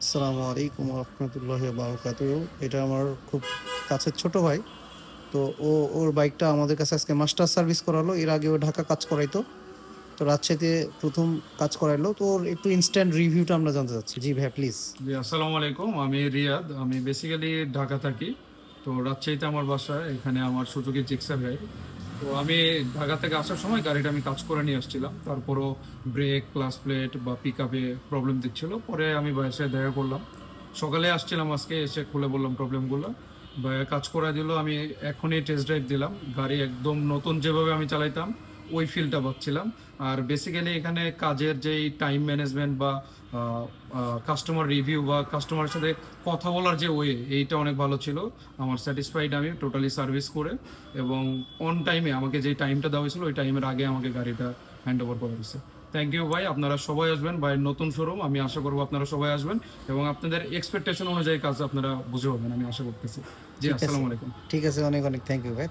আসসালামু আলাইকুম রহমতুল্লাহি বারাকাতুহু। এটা আমার খুব কাছের ছোট ভাই। তো ওর বাইকটা আমাদের কাছে আজকে মাস্টার সার্ভিস করালো। এর আগে ও ঢাকা কাজ করাইতো। তো রাজশাহীতে ১ম কাজ করাইলো। তো ওর একটু ইনস্ট্যান্ট রিভিউটা আমরা জানতে চাচ্ছি। জি ভাইয়া প্লিজ। জি, আসসালামু আলাইকুম। আমি রিয়াদ। আমি বেসিক্যালি ঢাকা থাকি। তো রাজশাহীতে আমার বাসা। এখানে আমার সুজুকি জিক্সার গাড়ি। তো আমি ঢাকা থেকে আসার সময় গাড়িটা আমি কাজ করে নিয়ে আসছিলাম। তারপরও ব্রেক, ক্লাচ প্লেট বা পিক আপে প্রবলেম দিচ্ছিল। পরে আমি ভাইয়ের সাথে দেখা করলাম। সকালে আসছিলাম, আজকে এসে খুলে বললাম প্রবলেমগুলো। ভাইয়া কাজ করে দিল। আমি এখনই টেস্ট ড্রাইভ দিলাম। গাড়ি একদম নতুন যেভাবে আমি চালাইতাম ওই ফিলটা পাচ্ছিলাম। আর বেসিক্যালি এখানে কাজের যেই টাইম ম্যানেজমেন্ট বা কাস্টমার রিভিউ বা কাস্টমারের সাথে কথা বলার যে ওয়ে, এইটা অনেক ভালো ছিল। আমার স্যাটিসফাইড আমি টোটালি সার্ভিস করে, এবং অন টাইমে আমাকে যে টাইমটা দেওয়া হয়েছিল ওই টাইমের আগে আমাকে গাড়িটা হ্যান্ড ওভার করে দিচ্ছে। থ্যাংক ইউ ভাই। আপনারা সবাই আসবেন, ভাইয়ের নতুন শোরুম, আমি আশা করবো আপনারা সবাই আসবেন এবং আপনাদের এক্সপেকটেশন অনুযায়ী কাজ আপনারা বুঝে পাবেন, আমি আশা করতেছি। জি, ঠিক আছে। আসসালামু আলাইকুম। ঠিক আছে। অনেক থ্যাংক ইউ ভাই।